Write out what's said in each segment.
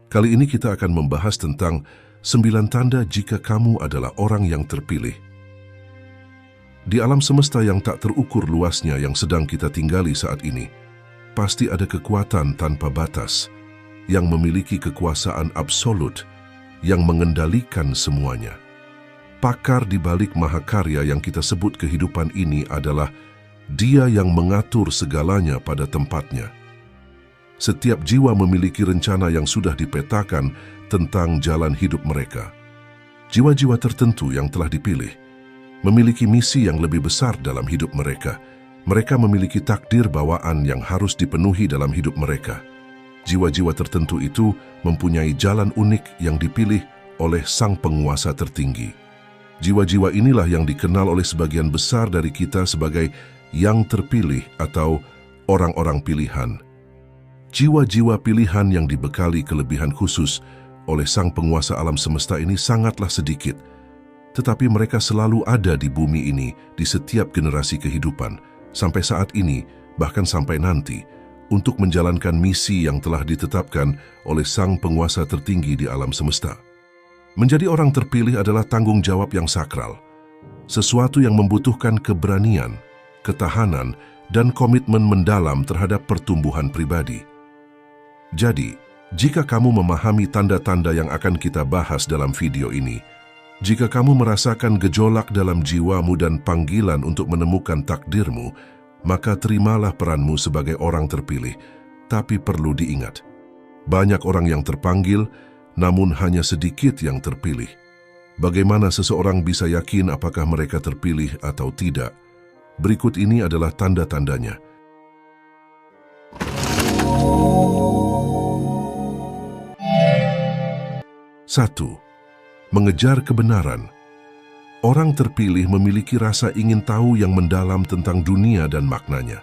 Kali ini kita akan membahas tentang 9 tanda jika kamu adalah orang yang terpilih. Di alam semesta yang tak terukur luasnya yang sedang kita tinggali saat ini, pasti ada kekuatan tanpa batas yang memiliki kekuasaan absolut yang mengendalikan semuanya. Pakar di balik mahakarya yang kita sebut kehidupan ini adalah Dia yang mengatur segalanya pada tempatnya. Setiap jiwa memiliki rencana yang sudah dipetakan tentang jalan hidup mereka. Jiwa-jiwa tertentu yang telah dipilih memiliki misi yang lebih besar dalam hidup mereka. Mereka memiliki takdir bawaan yang harus dipenuhi dalam hidup mereka. Jiwa-jiwa tertentu itu mempunyai jalan unik yang dipilih oleh Sang Penguasa tertinggi. Jiwa-jiwa inilah yang dikenal oleh sebagian besar dari kita sebagai yang terpilih atau orang-orang pilihan. Jiwa-jiwa pilihan yang dibekali kelebihan khusus oleh Sang Penguasa alam semesta ini sangatlah sedikit, tetapi mereka selalu ada di bumi ini di setiap generasi kehidupan, sampai saat ini, bahkan sampai nanti, untuk menjalankan misi yang telah ditetapkan oleh Sang Penguasa tertinggi di alam semesta. Menjadi orang terpilih adalah tanggung jawab yang sakral, sesuatu yang membutuhkan keberanian, ketahanan, dan komitmen mendalam terhadap pertumbuhan pribadi. Jadi, jika kamu memahami tanda-tanda yang akan kita bahas dalam video ini, jika kamu merasakan gejolak dalam jiwamu dan panggilan untuk menemukan takdirmu, maka terimalah peranmu sebagai orang terpilih. Tapi perlu diingat, banyak orang yang terpanggil, namun hanya sedikit yang terpilih. Bagaimana seseorang bisa yakin apakah mereka terpilih atau tidak? Berikut ini adalah tanda-tandanya. 1. Mengejar kebenaran. Orang terpilih memiliki rasa ingin tahu yang mendalam tentang dunia dan maknanya.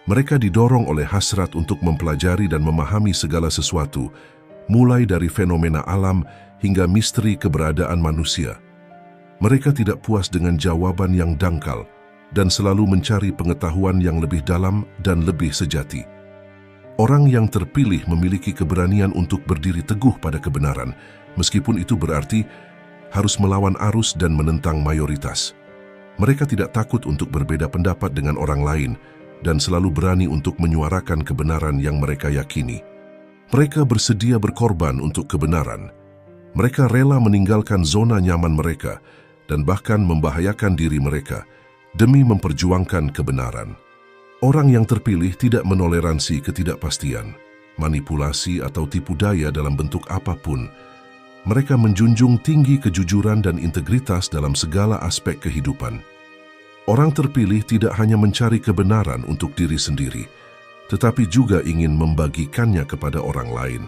Mereka didorong oleh hasrat untuk mempelajari dan memahami segala sesuatu, mulai dari fenomena alam hingga misteri keberadaan manusia. Mereka tidak puas dengan jawaban yang dangkal dan selalu mencari pengetahuan yang lebih dalam dan lebih sejati. Orang yang terpilih memiliki keberanian untuk berdiri teguh pada kebenaran, meskipun itu berarti harus melawan arus dan menentang mayoritas. Mereka tidak takut untuk berbeda pendapat dengan orang lain dan selalu berani untuk menyuarakan kebenaran yang mereka yakini. Mereka bersedia berkorban untuk kebenaran. Mereka rela meninggalkan zona nyaman mereka dan bahkan membahayakan diri mereka demi memperjuangkan kebenaran. Orang yang terpilih tidak menoleransi ketidakpastian, manipulasi atau tipu daya dalam bentuk apapun. Mereka menjunjung tinggi kejujuran dan integritas dalam segala aspek kehidupan. Orang terpilih tidak hanya mencari kebenaran untuk diri sendiri, tetapi juga ingin membagikannya kepada orang lain.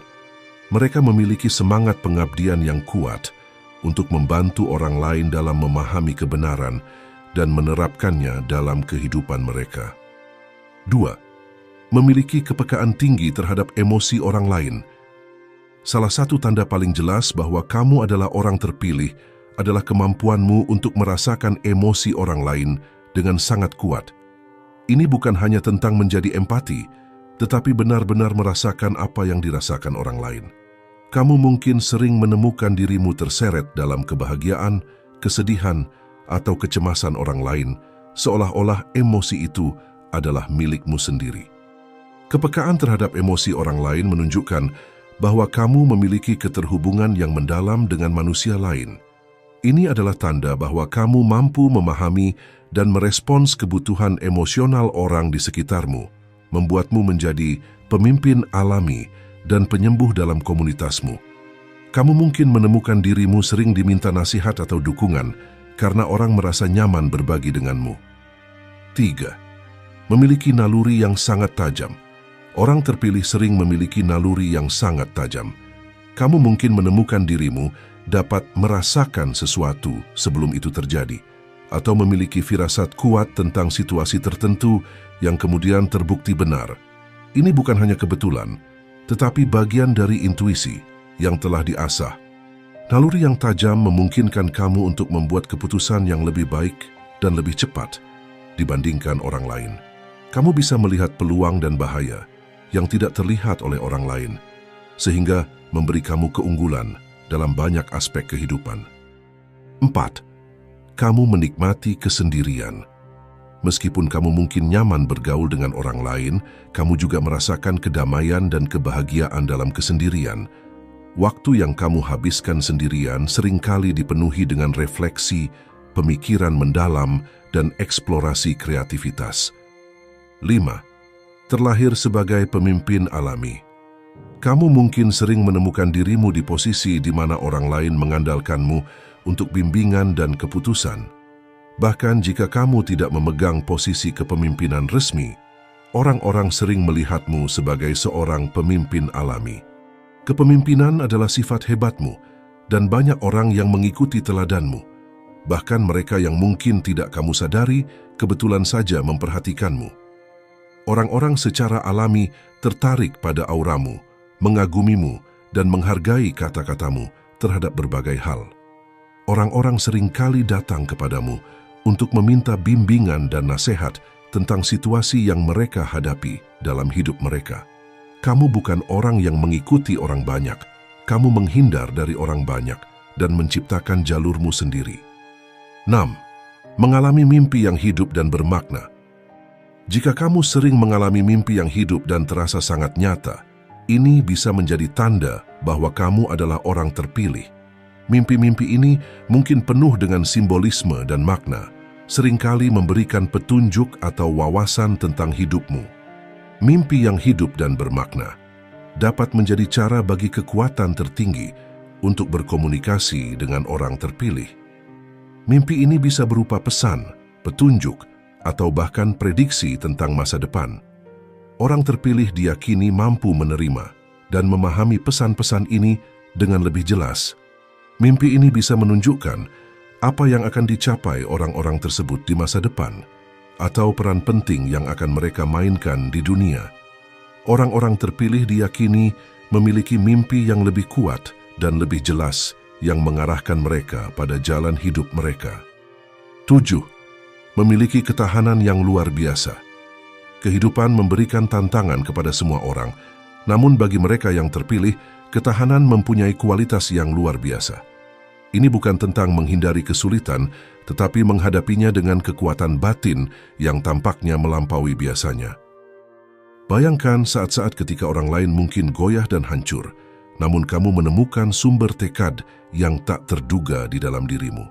Mereka memiliki semangat pengabdian yang kuat untuk membantu orang lain dalam memahami kebenaran dan menerapkannya dalam kehidupan mereka. 2. Memiliki kepekaan tinggi terhadap emosi orang lain. Salah satu tanda paling jelas bahwa kamu adalah orang terpilih adalah kemampuanmu untuk merasakan emosi orang lain dengan sangat kuat. Ini bukan hanya tentang menjadi empati, tetapi benar-benar merasakan apa yang dirasakan orang lain. Kamu mungkin sering menemukan dirimu terseret dalam kebahagiaan, kesedihan, atau kecemasan orang lain, seolah-olah emosi itu adalah milikmu sendiri. Kepekaan terhadap emosi orang lain menunjukkan bahwa kamu memiliki keterhubungan yang mendalam dengan manusia lain. Ini adalah tanda bahwa kamu mampu memahami dan merespons kebutuhan emosional orang di sekitarmu, membuatmu menjadi pemimpin alami dan penyembuh dalam komunitasmu. Kamu mungkin menemukan dirimu sering diminta nasihat atau dukungan karena orang merasa nyaman berbagi denganmu. 3. Memiliki naluri yang sangat tajam. Orang terpilih sering memiliki naluri yang sangat tajam. Kamu mungkin menemukan dirimu dapat merasakan sesuatu sebelum itu terjadi, atau memiliki firasat kuat tentang situasi tertentu yang kemudian terbukti benar. Ini bukan hanya kebetulan, tetapi bagian dari intuisi yang telah diasah. Naluri yang tajam memungkinkan kamu untuk membuat keputusan yang lebih baik dan lebih cepat dibandingkan orang lain. Kamu bisa melihat peluang dan bahaya yang tidak terlihat oleh orang lain, sehingga memberi kamu keunggulan dalam banyak aspek kehidupan. 4. Kamu menikmati kesendirian. Meskipun kamu mungkin nyaman bergaul dengan orang lain, kamu juga merasakan kedamaian dan kebahagiaan dalam kesendirian. Waktu yang kamu habiskan sendirian seringkali dipenuhi dengan refleksi, pemikiran mendalam, dan eksplorasi kreativitas. 5. Terlahir sebagai pemimpin alami. Kamu mungkin sering menemukan dirimu di posisi di mana orang lain mengandalkanmu untuk bimbingan dan keputusan. Bahkan jika kamu tidak memegang posisi kepemimpinan resmi, orang-orang sering melihatmu sebagai seorang pemimpin alami. Kepemimpinan adalah sifat hebatmu, dan banyak orang yang mengikuti teladanmu. Bahkan mereka yang mungkin tidak kamu sadari, kebetulan saja memperhatikanmu. Orang-orang secara alami tertarik pada auramu, mengagumimu, dan menghargai kata-katamu terhadap berbagai hal. Orang-orang seringkali datang kepadamu untuk meminta bimbingan dan nasihat tentang situasi yang mereka hadapi dalam hidup mereka. Kamu bukan orang yang mengikuti orang banyak, kamu menghindar dari orang banyak dan menciptakan jalurmu sendiri. 6. Mengalami mimpi yang hidup dan bermakna. Jika kamu sering mengalami mimpi yang hidup dan terasa sangat nyata, ini bisa menjadi tanda bahwa kamu adalah orang terpilih. Mimpi-mimpi ini mungkin penuh dengan simbolisme dan makna, seringkali memberikan petunjuk atau wawasan tentang hidupmu. Mimpi yang hidup dan bermakna dapat menjadi cara bagi kekuatan tertinggi untuk berkomunikasi dengan orang terpilih. Mimpi ini bisa berupa pesan, petunjuk, atau bahkan prediksi tentang masa depan. Orang terpilih diyakini mampu menerima dan memahami pesan-pesan ini dengan lebih jelas. Mimpi ini bisa menunjukkan apa yang akan dicapai orang-orang tersebut di masa depan, atau peran penting yang akan mereka mainkan di dunia. Orang-orang terpilih diyakini memiliki mimpi yang lebih kuat dan lebih jelas yang mengarahkan mereka pada jalan hidup mereka. 7. Memiliki ketahanan yang luar biasa. Kehidupan memberikan tantangan kepada semua orang, namun bagi mereka yang terpilih, ketahanan mempunyai kualitas yang luar biasa. Ini bukan tentang menghindari kesulitan, tetapi menghadapinya dengan kekuatan batin yang tampaknya melampaui biasanya. Bayangkan saat-saat ketika orang lain mungkin goyah dan hancur, namun kamu menemukan sumber tekad yang tak terduga di dalam dirimu.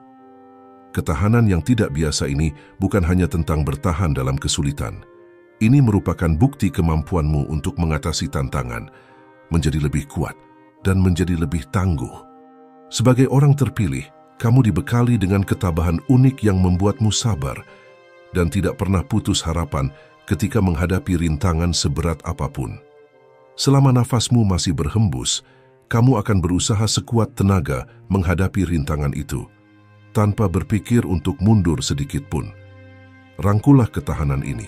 Ketahanan yang tidak biasa ini bukan hanya tentang bertahan dalam kesulitan. Ini merupakan bukti kemampuanmu untuk mengatasi tantangan, menjadi lebih kuat, dan menjadi lebih tangguh. Sebagai orang terpilih, kamu dibekali dengan ketabahan unik yang membuatmu sabar dan tidak pernah putus harapan ketika menghadapi rintangan seberat apapun. Selama nafasmu masih berhembus, kamu akan berusaha sekuat tenaga menghadapi rintangan itu, tanpa berpikir untuk mundur sedikit pun. Rangkulah ketahanan ini.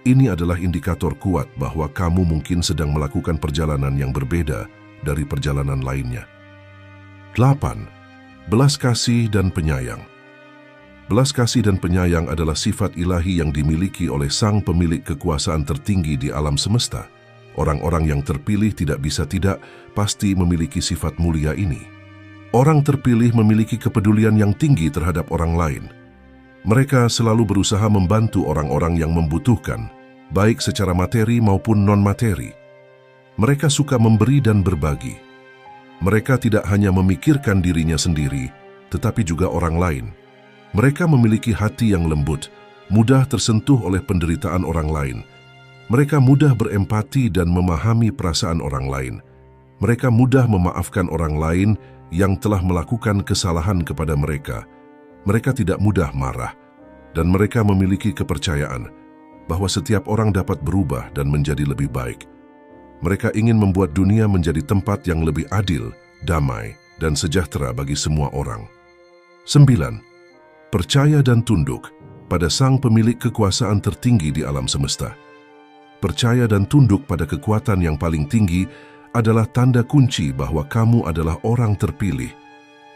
Ini adalah indikator kuat bahwa kamu mungkin sedang melakukan perjalanan yang berbeda dari perjalanan lainnya. 8. Belas kasih dan penyayang. Belas kasih dan penyayang adalah sifat ilahi yang dimiliki oleh sang pemilik kekuasaan tertinggi di alam semesta. Orang-orang yang terpilih tidak bisa tidak pasti memiliki sifat mulia ini. Orang terpilih memiliki kepedulian yang tinggi terhadap orang lain. Mereka selalu berusaha membantu orang-orang yang membutuhkan, baik secara materi maupun non-materi. Mereka suka memberi dan berbagi. Mereka tidak hanya memikirkan dirinya sendiri, tetapi juga orang lain. Mereka memiliki hati yang lembut, mudah tersentuh oleh penderitaan orang lain. Mereka mudah berempati dan memahami perasaan orang lain. Mereka mudah memaafkan orang lain yang telah melakukan kesalahan kepada mereka. Mereka tidak mudah marah, dan mereka memiliki kepercayaan bahwa setiap orang dapat berubah dan menjadi lebih baik. Mereka ingin membuat dunia menjadi tempat yang lebih adil, damai, dan sejahtera bagi semua orang. 9. Percaya dan tunduk pada sang pemilik kekuasaan tertinggi di alam semesta. Percaya dan tunduk pada kekuatan yang paling tinggi adalah tanda kunci bahwa kamu adalah orang terpilih.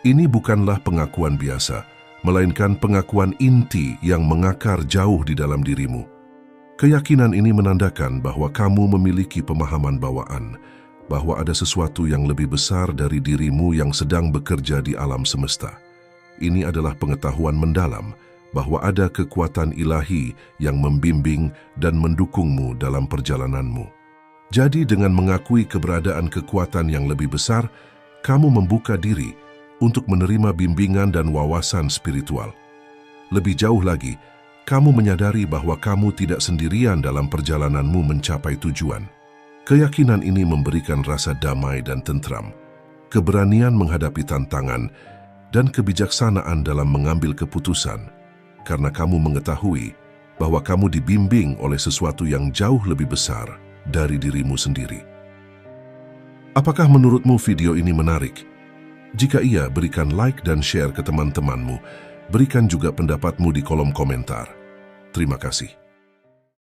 Ini bukanlah pengakuan biasa, melainkan pengakuan inti yang mengakar jauh di dalam dirimu. Keyakinan ini menandakan bahwa kamu memiliki pemahaman bawaan, bahwa ada sesuatu yang lebih besar dari dirimu yang sedang bekerja di alam semesta. Ini adalah pengetahuan mendalam bahwa ada kekuatan ilahi yang membimbing dan mendukungmu dalam perjalananmu. Jadi dengan mengakui keberadaan kekuatan yang lebih besar, kamu membuka diri untuk menerima bimbingan dan wawasan spiritual. Lebih jauh lagi, kamu menyadari bahwa kamu tidak sendirian dalam perjalananmu mencapai tujuan. Keyakinan ini memberikan rasa damai dan tentram, keberanian menghadapi tantangan, dan kebijaksanaan dalam mengambil keputusan, karena kamu mengetahui bahwa kamu dibimbing oleh sesuatu yang jauh lebih besar dari dirimu sendiri. Apakah menurutmu video ini menarik? Jika iya, berikan like dan share ke teman-temanmu. Berikan juga pendapatmu di kolom komentar. Terima kasih.